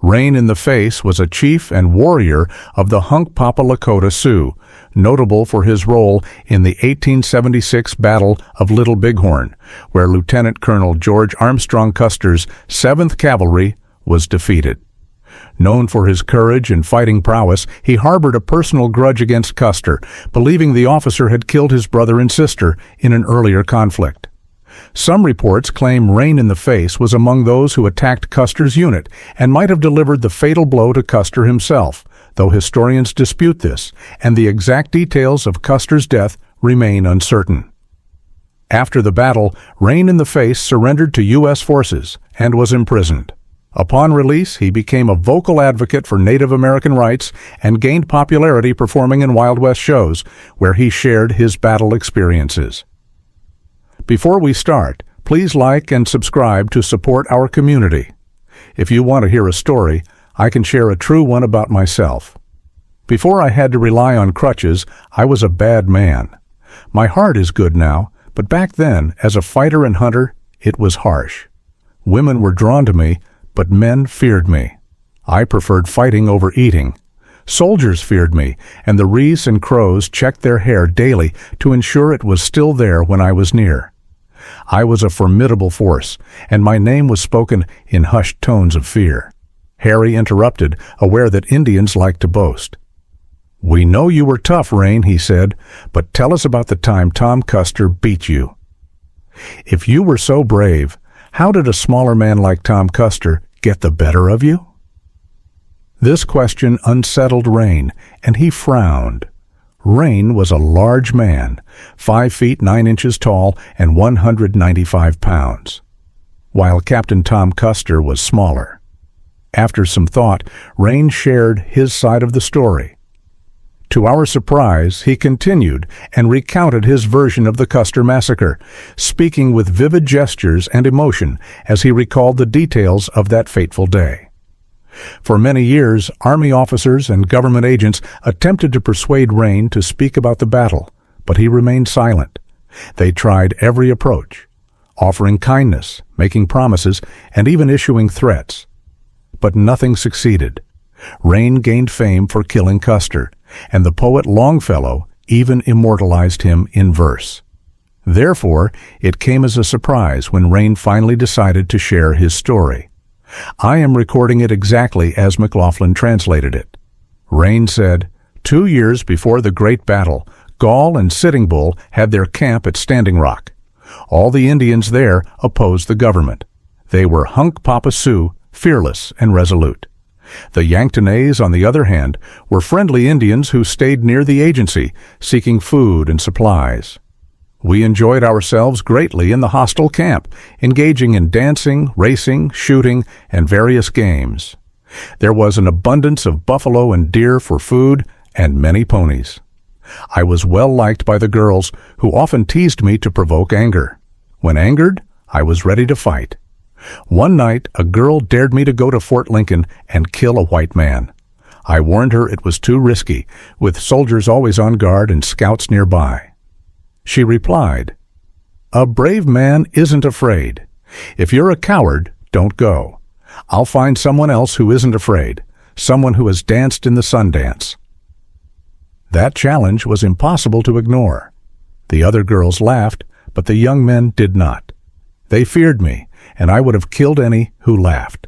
Rain in the Face was a chief and warrior of the Hunkpapa Lakota Sioux, notable for his role in the 1876 Battle of Little Bighorn, where Lieutenant Colonel George Armstrong Custer's 7th Cavalry was defeated. Known for his courage and fighting prowess, he harbored a personal grudge against Custer, believing the officer had killed his brother and sister in an earlier conflict. Some reports claim Rain in the Face was among those who attacked Custer's unit and might have delivered the fatal blow to Custer himself, though historians dispute this, and the exact details of Custer's death remain uncertain. After the battle, Rain in the Face surrendered to U.S. forces and was imprisoned. Upon release, he became a vocal advocate for Native American rights and gained popularity performing in Wild West shows, where he shared his battle experiences. Before we start, please like and subscribe to support our community. If you want to hear a story, I can share a true one about myself. Before I had to rely on crutches, I was a bad man. My heart is good now, but back then, as a fighter and hunter, it was harsh. Women were drawn to me, but men feared me. I preferred fighting over eating. Soldiers feared me, and the Rees and Crows checked their hair daily to ensure it was still there when I was near. I was a formidable force, and my name was spoken in hushed tones of fear. Harry interrupted, aware that Indians like to boast. "We know you were tough, Rain," he said, "but tell us about the time Tom Custer beat you." "If you were so brave, how did a smaller man like Tom Custer get the better of you?" This question unsettled Rain, and he frowned. Rain was a large man, 5 feet 9 inches tall and 195 pounds, while Captain Tom Custer was smaller. After some thought, Rain shared his side of the story. To our surprise, he continued and recounted his version of the Custer massacre, speaking with vivid gestures and emotion as he recalled the details of that fateful day. For many years, Army officers and government agents attempted to persuade Rain to speak about the battle, but he remained silent. They tried every approach, offering kindness, making promises, and even issuing threats. But nothing succeeded. Rain gained fame for killing Custer, and the poet Longfellow even immortalized him in verse. Therefore, it came as a surprise when Rain finally decided to share his story. I am recording it exactly as McLaughlin translated it. Rain said, 2 years before the Great Battle, Gall and Sitting Bull had their camp at Standing Rock. All the Indians there opposed the government. They were Hunkpapa Sioux, fearless and resolute. The Yanktonais, on the other hand, were friendly Indians who stayed near the agency, seeking food and supplies. We enjoyed ourselves greatly in the hostile camp, engaging in dancing, racing, shooting, and various games. There was an abundance of buffalo and deer for food, and many ponies. I was well liked by the girls, who often teased me to provoke anger. When angered, I was ready to fight. One night, a girl dared me to go to Fort Lincoln and kill a white man. I warned her it was too risky, with soldiers always on guard and scouts nearby. She replied, "A brave man isn't afraid. If you're a coward, don't go. I'll find someone else who isn't afraid, someone who has danced in the Sundance." That challenge was impossible to ignore. The other girls laughed, but the young men did not. They feared me, and I would have killed any who laughed.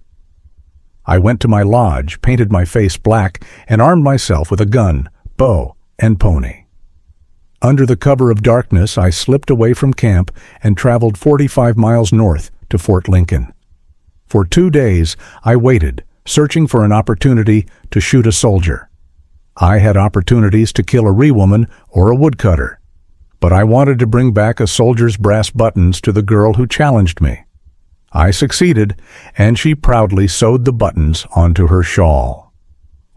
I went to my lodge, painted my face black, and armed myself with a gun, bow, and pony. Under the cover of darkness, I slipped away from camp and traveled 45 miles north to Fort Lincoln. For 2 days, I waited, searching for an opportunity to shoot a soldier. I had opportunities to kill a Ree-woman or a woodcutter, but I wanted to bring back a soldier's brass buttons to the girl who challenged me. I succeeded, and she proudly sewed the buttons onto her shawl.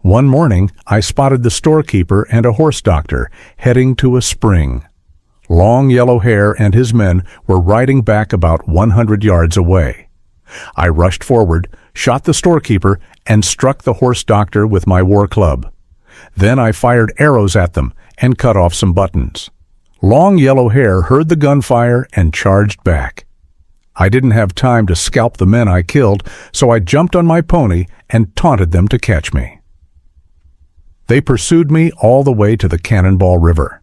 One morning, I spotted the storekeeper and a horse doctor heading to a spring. Long Yellow Hair and his men were riding back about 100 yards away. I rushed forward, shot the storekeeper, and struck the horse doctor with my war club. Then I fired arrows at them and cut off some buttons. Long Yellow Hair heard the gunfire and charged back. I didn't have time to scalp the men I killed, so I jumped on my pony and taunted them to catch me. They pursued me all the way to the Cannonball River.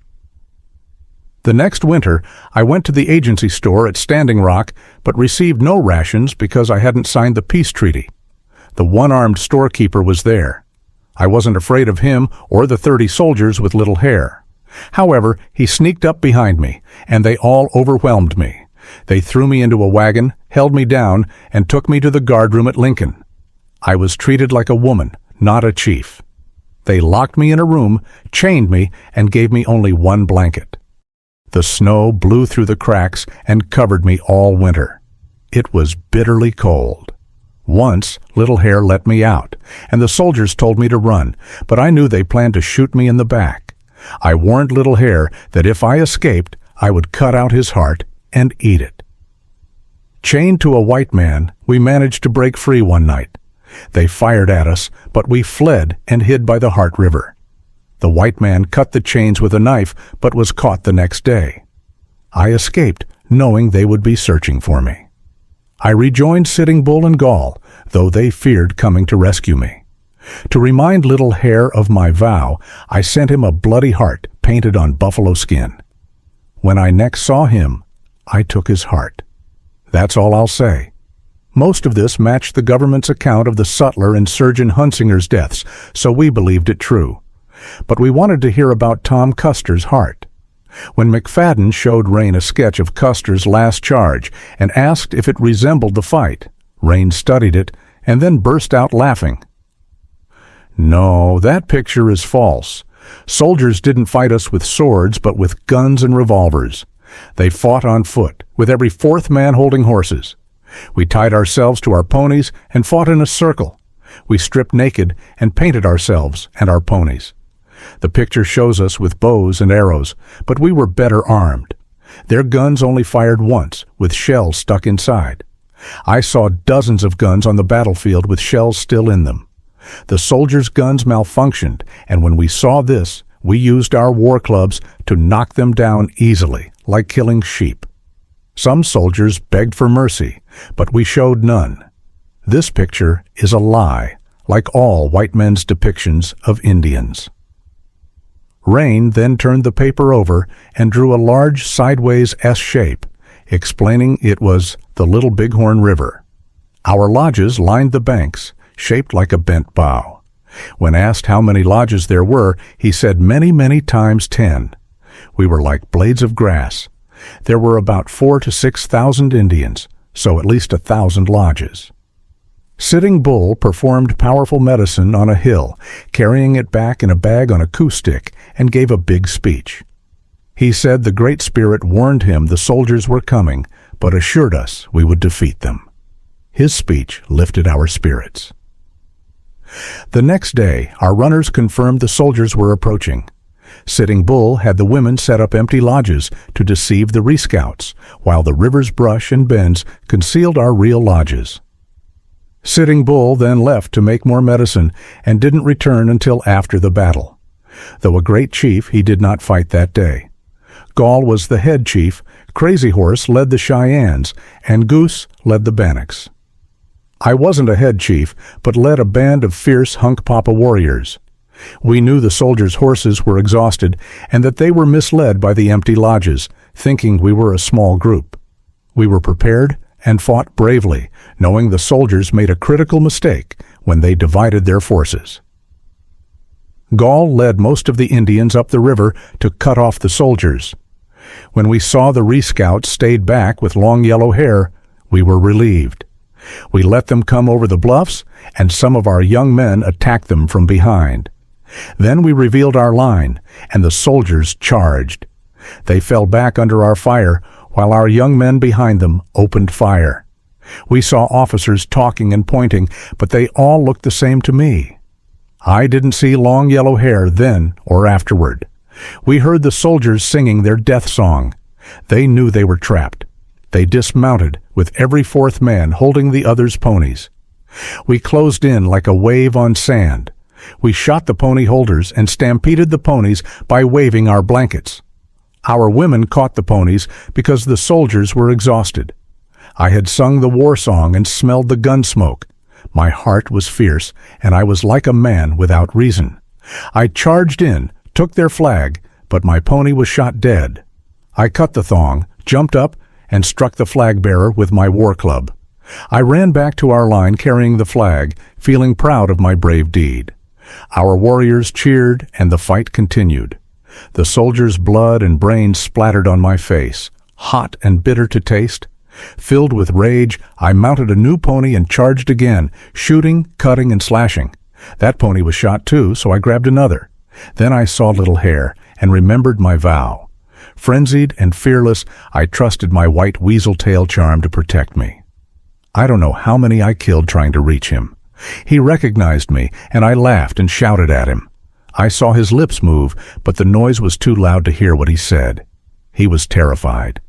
The next winter, I went to the agency store at Standing Rock, but received no rations because I hadn't signed the peace treaty. The one-armed storekeeper was there. I wasn't afraid of him or the 30 soldiers with little hair. However, he sneaked up behind me, and they all overwhelmed me. They threw me into a wagon, held me down, and took me to the guardroom at Lincoln. I was treated like a woman, not a chief. They locked me in a room, chained me, and gave me only one blanket. The snow blew through the cracks and covered me all winter. It was bitterly cold. Once, Little Hair let me out, and the soldiers told me to run, but I knew they planned to shoot me in the back. I warned Little Hair that if I escaped, I would cut out his heart and eat it. Chained to a white man, we managed to break free one night. They fired at us, but we fled and hid by the Heart River. The white man cut the chains with a knife, but was caught the next day. I escaped, knowing they would be searching for me. I rejoined Sitting Bull and Gall, though they feared coming to rescue me. To remind Little Hair of my vow, I sent him a bloody heart painted on buffalo skin. When I next saw him, I took his heart. That's all I'll say. Most of this matched the government's account of the sutler and Surgeon Hunsinger's deaths, so we believed it true. But we wanted to hear about Tom Custer's heart. When McFadden showed Rain a sketch of Custer's last charge and asked if it resembled the fight, Rain studied it and then burst out laughing. No, that picture is false. Soldiers didn't fight us with swords, but with guns and revolvers. They fought on foot, with every fourth man holding horses. We tied ourselves to our ponies and fought in a circle. We stripped naked and painted ourselves and our ponies. The picture shows us with bows and arrows, but we were better armed. Their guns only fired once, with shells stuck inside. I saw dozens of guns on the battlefield with shells still in them. The soldiers' guns malfunctioned, and when we saw this, we used our war clubs to knock them down easily, like killing sheep. Some soldiers begged for mercy, but we showed none. This picture is a lie, like all white men's depictions of Indians. Rain then turned the paper over and drew a large sideways S shape, explaining it was the Little Bighorn River. Our lodges lined the banks, shaped like a bent bow. When asked how many lodges there were, he said many, many times 10. We were like blades of grass. There were about 4,000 to 6,000 Indians, so at least 1,000 lodges. Sitting Bull performed powerful medicine on a hill, carrying it back in a bag on a coup stick, and gave a big speech. He said the Great Spirit warned him the soldiers were coming, but assured us we would defeat them. His speech lifted our spirits. The next day, our runners confirmed the soldiers were approaching. Sitting Bull had the women set up empty lodges to deceive the rescouts, while the river's brush and bends concealed our real lodges. Sitting Bull then left to make more medicine and didn't return until after the battle. Though a great chief, he did not fight that day. Gall was the head chief, Crazy Horse led the Cheyennes, and Goose led the Bannocks. I wasn't a head chief, but led a band of fierce Hunkpapa warriors. We knew the soldiers' horses were exhausted and that they were misled by the empty lodges, thinking we were a small group. We were prepared and fought bravely, knowing the soldiers made a critical mistake when they divided their forces. Gall led most of the Indians up the river to cut off the soldiers. When we saw the rescouts stayed back with long yellow hair, we were relieved. We let them come over the bluffs, and some of our young men attacked them from behind. Then we revealed our line, and the soldiers charged. They fell back under our fire, while our young men behind them opened fire. We saw officers talking and pointing, but they all looked the same to me. I didn't see long yellow hair then or afterward. We heard the soldiers singing their death song. They knew they were trapped. They dismounted, with every fourth man holding the other's ponies. We closed in like a wave on sand. We shot the pony holders and stampeded the ponies by waving our blankets. Our women caught the ponies because the soldiers were exhausted. I had sung the war song and smelled the gun smoke. My heart was fierce, and I was like a man without reason. I charged in, took their flag, but my pony was shot dead. I cut the thong, jumped up, and struck the flag bearer with my war club. I ran back to our line carrying the flag, feeling proud of my brave deed. Our warriors cheered, and the fight continued. The soldiers' blood and brains splattered on my face, hot and bitter to taste. Filled with rage, I mounted a new pony and charged again, shooting, cutting, and slashing. That pony was shot too, so I grabbed another. Then I saw Little Hare and remembered my vow. Frenzied and fearless, I trusted my white weasel tail charm to protect me. I don't know how many I killed trying to reach him. He recognized me, and I laughed and shouted at him. I saw his lips move, but the noise was too loud to hear what he said. He was terrified.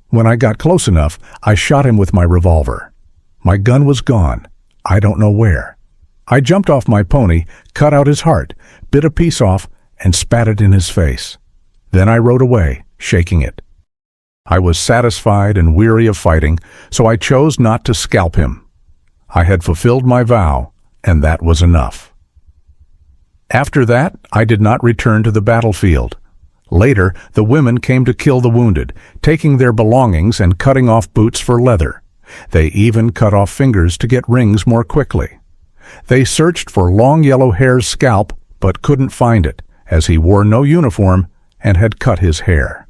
When I got close enough, I shot him with my revolver. My gun was gone. I don't know where. I jumped off my pony, cut out his heart, bit a piece off, and spat it in his face. Then I rode away, shaking it. I was satisfied and weary of fighting, so I chose not to scalp him. I had fulfilled my vow, and that was enough. After that, I did not return to the battlefield. Later, the women came to kill the wounded, taking their belongings and cutting off boots for leather. They even cut off fingers to get rings more quickly. They searched for Long Yellow Hare's scalp, but couldn't find it, as he wore no uniform and had cut his hair.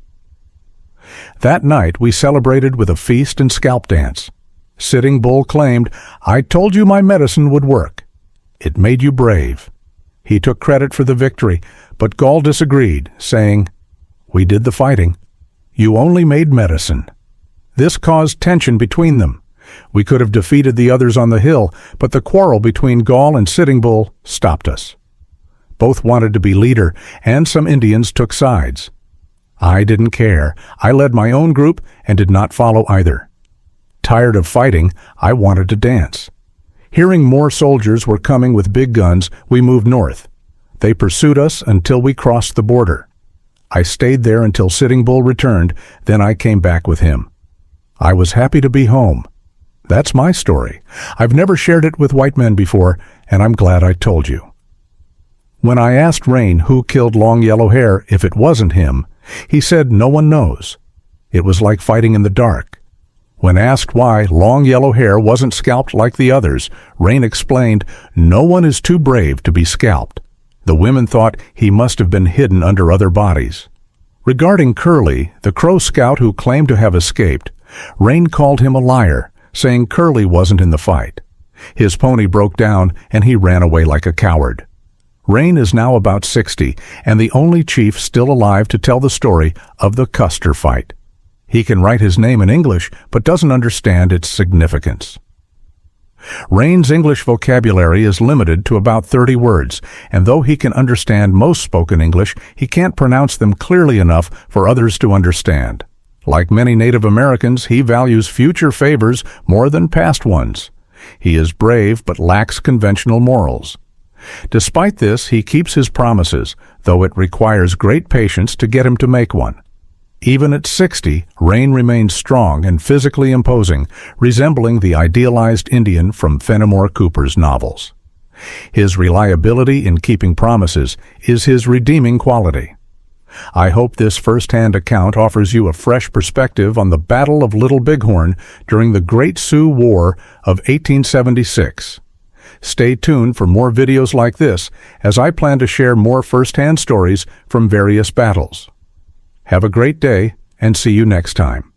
That night, we celebrated with a feast and scalp dance. Sitting Bull claimed, "I told you my medicine would work. It made you brave." He took credit for the victory, but Gall disagreed, saying, "We did the fighting. You only made medicine." This caused tension between them. We could have defeated the others on the hill, but the quarrel between Gall and Sitting Bull stopped us. Both wanted to be leader, and some Indians took sides. I didn't care. I led my own group and did not follow either. Tired of fighting, I wanted to dance. Hearing more soldiers were coming with big guns, we moved north. They pursued us until we crossed the border. I stayed there until Sitting Bull returned, then I came back with him. I was happy to be home. That's my story. I've never shared it with white men before, and I'm glad I told you. When I asked Rain who killed Long Yellow Hare if it wasn't him, he said no one knows. It was like fighting in the dark. When asked why Long Yellow Hare wasn't scalped like the others, Rain explained, "No one is too brave to be scalped." The women thought he must have been hidden under other bodies. Regarding Curly, the Crow scout who claimed to have escaped, Rain called him a liar, saying Curly wasn't in the fight. His pony broke down and he ran away like a coward. Rain is now about 60 and the only chief still alive to tell the story of the Custer fight. He can write his name in English but doesn't understand its significance. Rain's English vocabulary is limited to about 30 words, and though he can understand most spoken English, he can't pronounce them clearly enough for others to understand. Like many Native Americans, he values future favors more than past ones. He is brave but lacks conventional morals. Despite this, he keeps his promises, though it requires great patience to get him to make one. Even at 60, Rain remains strong and physically imposing, resembling the idealized Indian from Fenimore Cooper's novels. His reliability in keeping promises is his redeeming quality. I hope this first-hand account offers you a fresh perspective on the Battle of Little Bighorn during the Great Sioux War of 1876. Stay tuned for more videos like this, as I plan to share more first-hand stories from various battles. Have a great day, and see you next time.